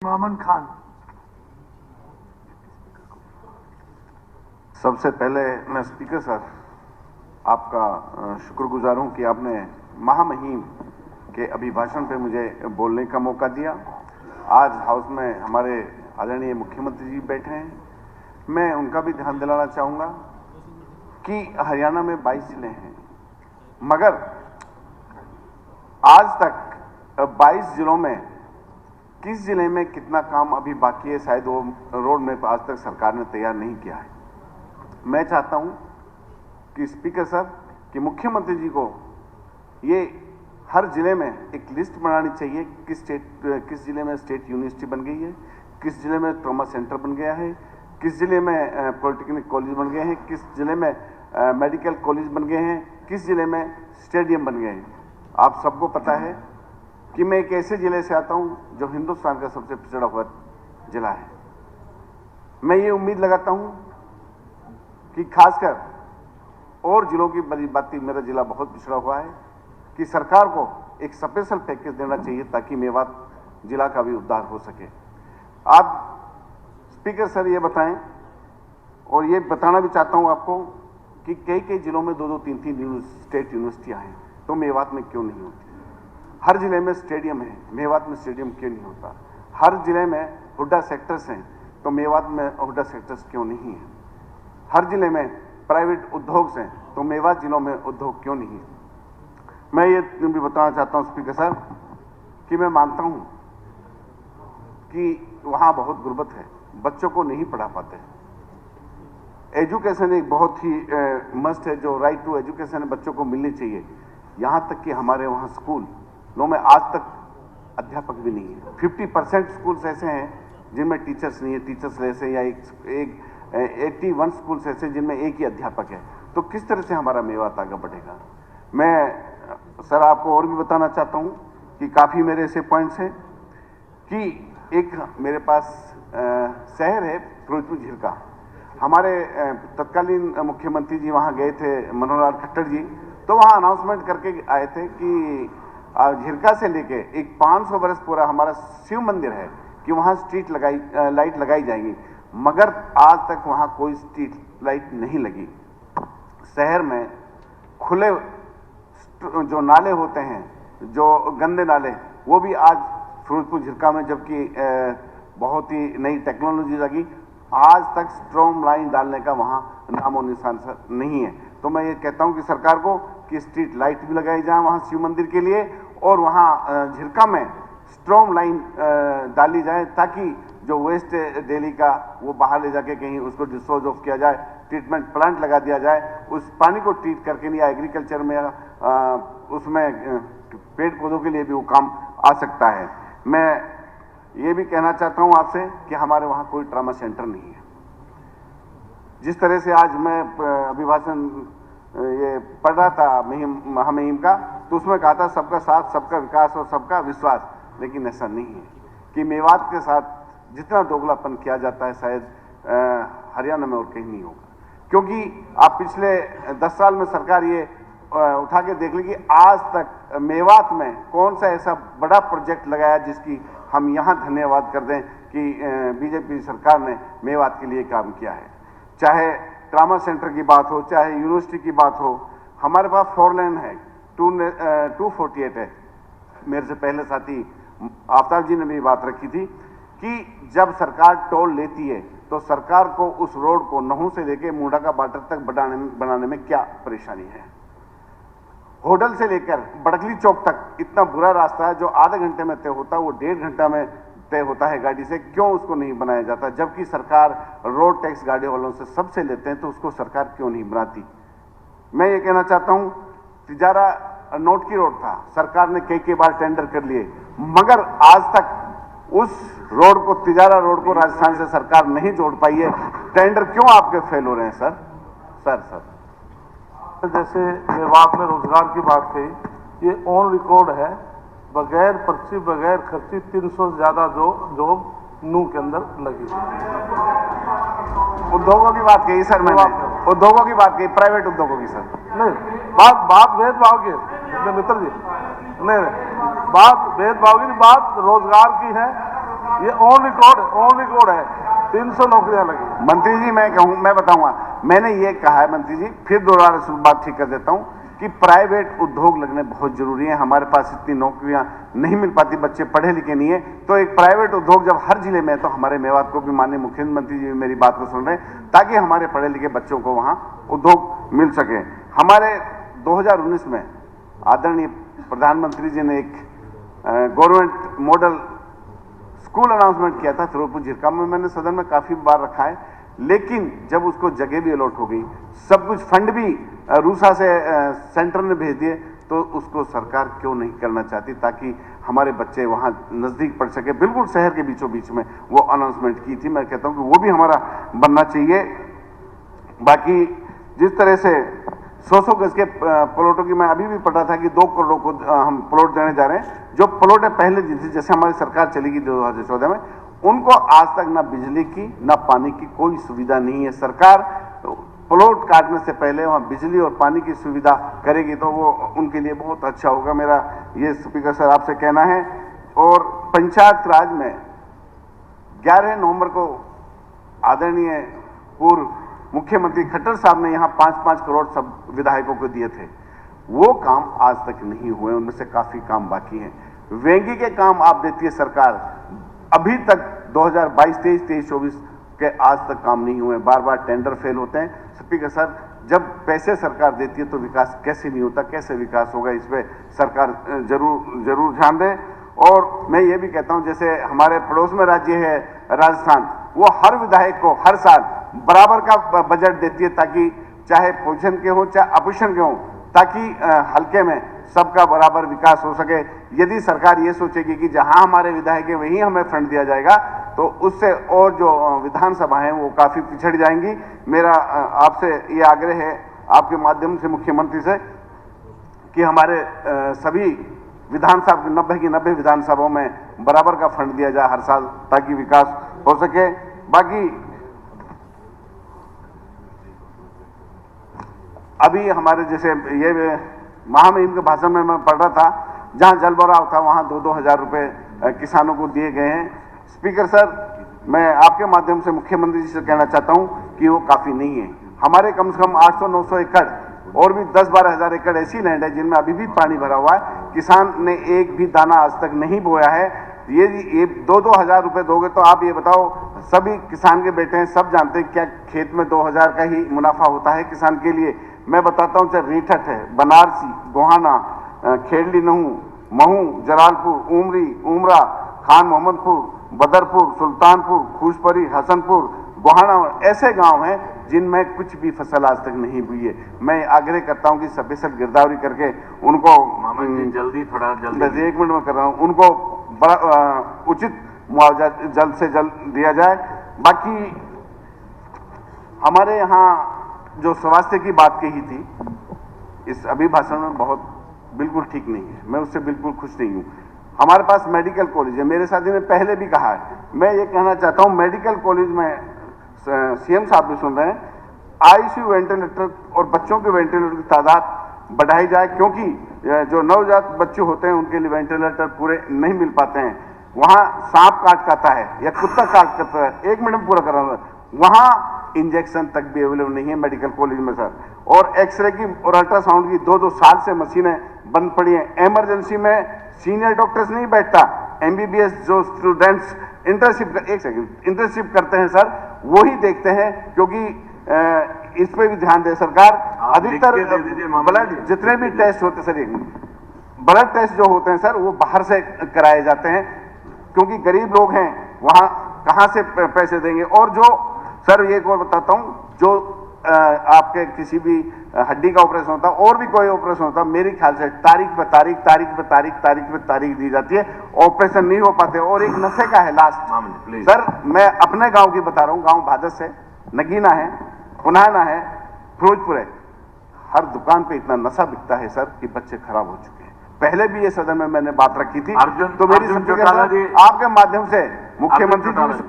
मामन खान। सबसे पहले मैं स्पीकर सर आपका शुक्रगुजार हूं कि आपने महामहिम के अभिभाषण पे मुझे बोलने का मौका दिया। आज हाउस में हमारे आदरणीय मुख्यमंत्री जी बैठे हैं। मैं उनका भी ध्यान दिलाना चाहूंगा कि हरियाणा में 22 जिले हैं, मगर आज तक 22 जिलों में किस जिले में कितना काम अभी बाकी है, शायद वो रोड मैप आज तक सरकार ने तैयार नहीं किया है। मैं चाहता हूं कि स्पीकर सर कि मुख्यमंत्री जी को ये हर जिले में एक लिस्ट बनानी चाहिए, किस जिले में स्टेट यूनिवर्सिटी बन गई है, किस जिले में ट्रॉमा सेंटर बन गया है, किस जिले में पॉलिटेक्निक कॉलेज बन गए हैं, किस जिले में मेडिकल कॉलेज बन गए हैं, किस जिले में स्टेडियम बन गए हैं। आप सबको पता है कि मैं एक ऐसे जिले से आता हूं जो हिंदुस्तान का सबसे पिछड़ा हुआ जिला है। मैं ये उम्मीद लगाता हूं कि खासकर और जिलों की बड़ी बात, मेरा जिला बहुत पिछड़ा हुआ है, कि सरकार को एक स्पेशल पैकेज देना चाहिए ताकि मेवात जिला का भी उद्धार हो सके। आप स्पीकर सर ये बताएं, और ये बताना भी चाहता हूं आपको कि कई कई जिलों में 2-2, 3-3 स्टेट यूनिवर्सिटियां हैं, तो मेवात में क्यों नहीं होती? हर जिले में स्टेडियम है, मेवात में स्टेडियम क्यों नहीं होता? हर जिले में हुड्डा सेक्टर्स हैं, तो मेवात में हुड्डा सेक्टर्स क्यों नहीं है? हर जिले में प्राइवेट उद्योग हैं, तो मेवात जिलों में उद्योग क्यों नहीं है? मैं ये भी बताना चाहता हूं स्पीकर साहब कि मैं मानता हूं कि वहां बहुत गुर्बत है, बच्चों को नहीं पढ़ा पाते। एजुकेशन एक बहुत ही मस्ट है, जो राइट टू एजुकेशन बच्चों को मिलनी चाहिए। यहां तक कि हमारे वहां स्कूलों में आज तक अध्यापक भी नहीं है। 50% स्कूल्स ऐसे हैं जिनमें टीचर्स नहीं है, टीचर्स लेस है, या एक 81 स्कूल्स ऐसे जिनमें एक ही अध्यापक है। तो किस तरह से हमारा मेवात आगे बढ़ेगा? मैं सर आपको और भी बताना चाहता हूं कि काफी मेरे ऐसे पॉइंट्स हैं कि एक मेरे पास शहर है फिरोजपुर झिरका। हमारे तत्कालीन मुख्यमंत्री जी वहां गए थे, मनोहर लाल खट्टर जी, तो वहां अनाउंसमेंट करके आए थे कि झिरका से लेके एक 500 वर्ष पूरा हमारा शिव मंदिर है कि वहां स्ट्रीट लाइट लगाई जाएंगी, मगर आज तक वहां कोई स्ट्रीट लाइट नहीं लगी। शहर में खुले जो नाले होते हैं, जो गंदे नाले, वो भी आज फिरोजपुर झिरका में, जबकि बहुत ही नई टेक्नोलॉजी लगी, आज तक स्ट्रॉम लाइन डालने का वहां नामो निशान नहीं है। तो मैं ये कहता हूं कि सरकार को कि स्ट्रीट लाइट भी लगाई जाए वहां शिव मंदिर के लिए, और वहां झिरका में स्ट्रॉम लाइन डाली जाए ताकि जो वेस्ट दिल्ली का वो बाहर ले जाके कहीं उसको डिस्पोज ऑफ किया जाए, ट्रीटमेंट प्लांट लगा दिया जाए, उस पानी को ट्रीट करके नहीं, एग्रीकल्चर में उसमें पेड़ पौधों के लिए भी वो काम आ सकता है। मैं ये भी कहना चाहता हूं आपसे कि हमारे वहां कोई ट्रॉमा सेंटर नहीं है। जिस तरह से आज मैं अभिभाषण ये पढ़ रहा था महामहिम का, तो उसमें कहा था सबका साथ, सबका विकास और सबका विश्वास, लेकिन ऐसा नहीं है कि मेवात के साथ जितना दोगलापन किया जाता है शायद हरियाणा में और कहीं नहीं होगा। क्योंकि आप पिछले 10 साल में सरकार ये उठा के देख लीजिए, आज तक मेवात में कौन सा ऐसा बड़ा प्रोजेक्ट लगाया जिसकी हम यहां धन्यवाद कर दें कि बीजेपी सरकार ने मेवात के लिए काम किया है। चाहे ट्रामा सेंटर की बात हो, चाहे यूनिवर्सिटी की बात हो, हमारे पास 4 लेन है, 248 है। मेरे से पहले साथी आफ्ताब जी ने भी बात रखी थी कि जब सरकार टोल लेती है तो सरकार को उस रोड को नहू से लेकर मुंडा का बाटर तक बनाने में क्या परेशानी है। होटल से लेकर बड़गली चौक तक इतना बुरा रास्ता है, जो आधे घंटे में तय होता है वो 1.5 घंटा में तय होता है गाड़ी से। क्यों उसको नहीं बनाया जाता? जबकि सरकार रोड टैक्स गाड़ी वालों से सबसे लेते हैं, तो उसको सरकार क्यों नहीं बनाती? मैं ये कहना चाहता हूं, तिजारा नोट की रोड था, सरकार ने कई बार टेंडर कर लिए, मगर आज तक उस रोड को, तिजारा रोड को राजस्थान से सरकार नहीं जोड़ पाई है। टेंडर क्यों आपके फेल हो रहे हैं सर? सर जैसे मेवात में रोजगार की बात कही, ये ऑन रिकॉर्ड है, बगैर पर्ची बगैर खर्ची 300 से ज्यादा जॉब नू के अंदर लगी। उद्योगों की बात कही सर, मैंने उद्योगों की बात कही, प्राइवेट उद्योगों की सर नहीं, बात भेदभाव की मित्र जी, नहीं बात भेदभाव की बात रोजगार की है। ये ऑन रिकॉर्ड है, 300 नौकरियां लगी। मंत्री जी मैं बताऊंगा, मैंने ये कहा है मंत्री जी, फिर दोबारा से बात ठीक कर देता हूं कि प्राइवेट उद्योग लगने बहुत जरूरी है। हमारे पास इतनी नौकरियां नहीं मिल पाती, बच्चे पढ़े लिखे नहीं है, तो एक प्राइवेट उद्योग जब हर जिले में है तो हमारे मेवात को भी माननीय मुख्यमंत्री जी मेरी बात को सुन रहे हैं, ताकि हमारे पढ़े लिखे बच्चों को वहां उद्योग मिल सके। हमारे 2019 में आदरणीय प्रधानमंत्री जी ने एक गवर्नमेंट मॉडल स्कूल अनाउंसमेंट किया था फिरोजपुर झिरका में, मैंने सदन में काफी बार रखा है, लेकिन जब उसको जगह भी अलॉट हो गई, सब कुछ फंड भी रूसा से सेंटर ने भेज दिए, तो उसको सरकार क्यों नहीं करना चाहती ताकि हमारे बच्चे वहां नजदीक पढ़ सके। बिल्कुल शहर के बीचों बीच में वो अनाउंसमेंट की थी, मैं कहता हूं कि वो भी हमारा बनना चाहिए। बाकी जिस तरह से 100 गज के प्लॉटों की मैं अभी भी पढ़ा था कि 2 करोड़ को हम प्लॉट देने जा रहे हैं। जो प्लॉटें पहले दी थी, जैसे हमारी सरकार चलेगी 2014 में, उनको आज तक ना बिजली की ना पानी की कोई सुविधा नहीं है। सरकार प्लॉट काटने से पहले वहां बिजली और पानी की सुविधा करेगी तो वो उनके लिए बहुत अच्छा होगा, मेरा ये स्पीकर सर आपसे कहना है। और पंचायत राज में 11 नवंबर को आदरणीय पूर्व मुख्यमंत्री खट्टर साहब ने यहां 5-5 करोड़ सब विधायकों को दिए थे, वो काम आज तक नहीं हुए, उनमें से काफी काम बाकी हैं। वेंगी के काम आप देती है सरकार, अभी तक 2022, 23, 24 के आज तक काम नहीं हुए, बार बार टेंडर फेल होते हैं। स्पीकर सर, जब पैसे सरकार देती है तो विकास कैसे नहीं होता, कैसे विकास होगा, इस पे सरकार जरूर ध्यान दे। और मैं ये भी कहता हूं, जैसे हमारे पड़ोस में राज्य है राजस्थान, वो हर विधायक को हर साल बराबर का बजट देती है, ताकि चाहे पोजीशन के हो चाहे अपोजिशन के हो, ताकि हल्के में सबका बराबर विकास हो सके। यदि सरकार ये सोचेगी कि जहां हमारे विधायक है वहीं हमें फंड दिया जाएगा, तो उससे और जो विधानसभा हैं वो काफी पिछड़ जाएंगी। मेरा आपसे ये आग्रह है आपके माध्यम से मुख्यमंत्री से कि हमारे सभी विधानसभा 90 की 90 विधानसभाओं में बराबर का फंड दिया जाए हर साल, ताकि विकास हो सके। बाकी अभी हमारे जैसे ये महामहिम के भाषण में मैं पढ़ रहा था, जहां जल भराव था वहां 2-2 हजार रुपए किसानों को दिए गए हैं। स्पीकर सर, मैं आपके माध्यम से मुख्यमंत्री जी से कहना चाहता हूं कि वो काफी नहीं है। हमारे कम से कम 800-900 एकड़ और भी 10-12 हजार एकड़ ऐसी लैंड है जिनमें अभी भी पानी भरा हुआ है, किसान ने एक भी दाना आज तक नहीं बोया है। ये 2-2 हजार रुपए दोगे तो आप ये बताओ, सभी किसान के बेटे हैं, सब जानते हैं क्या खेत में 2 हजार का ही मुनाफा होता है किसान के लिए। मैं बताता हूं, चाहे रीठट है, बनारसी, गोहाना, खेड़ली नहू, महू, जलालपुर, उमरी, उमरा, खान मोहम्मदपुर, बदरपुर, सुल्तानपुर, खूसपरी, हसनपुर, गोहाना, ऐसे गांव हैं जिनमें कुछ भी फसल आज तक नहीं हुई है। मैं आग्रह करता हूं कि सफिशिएंट गिरदावरी करके उनको जल्दी 1 मिनट में कर रहा हूं, उनको बड़ा उचित मुआवजा जल्द से जल्द दिया जाए। बाकी हमारे यहाँ जो स्वास्थ्य की बात कही थी इस अभिभाषण में बहुत बिल्कुल ठीक नहीं है, मैं उससे बिल्कुल खुश नहीं हूं। हमारे पास मेडिकल कॉलेज है, मेरे साथी ने पहले भी कहा है, मैं ये कहना चाहता हूं मेडिकल कॉलेज में सीएम साहब भी सुन रहे हैं, आईसीयू वेंटिलेटर और बच्चों के वेंटिलेटर की तादाद बढ़ाई जाए, क्योंकि जो नवजात बच्चे होते हैं उनके लिए वेंटिलेटर पूरे नहीं मिल पाते हैं। वहां सांप काट खाता है या कुत्ता काट करता है, 1 मिनट में पूरा कर रहा हूं, वहां इंजेक्शन तक भी अवेलेबल नहीं है मेडिकल कॉलेज में सर। और एक्सरे की और अल्ट्रासाउंड की 2-2 साल से मशीनें बंद पड़ी हैं। इमरजेंसी में सीनियर डॉक्टर्स नहीं बैठता, एमबीबीएस जो स्टूडेंट्स इंटर्नशिप करते हैं सर, वो ही देखते हैं, क्योंकि इस पे भी ध्यान दे सरकार। अधिकतर ब्लड जितने भी टेस्ट होते सर, ब्लड टेस्ट जो होते हैं सर वो बाहर से कराए जाते हैं, क्योंकि गरीब लोग हैं, वहां कहां से पैसे देंगे। और जो सर एक और बताता हूं, जो आपके किसी भी हड्डी का ऑपरेशन होता है और भी कोई ऑपरेशन होता है, मेरे ख्याल से तारीख पे तारीख दी जाती है, ऑपरेशन नहीं हो पाते। और एक नशे का है लास्ट सर, मैं अपने गांव की बता रहा हूं, गांव भादस है, नगीना है, पुनाना है, फिरोजपुर है, हर दुकान पे इतना नशा बिकता है सर कि बच्चे खराब हो चुके हैं। पहले भी ये सदन में मैंने बात रखी थी, तो मेरी आपके माध्यम से मुख्यमंत्री जी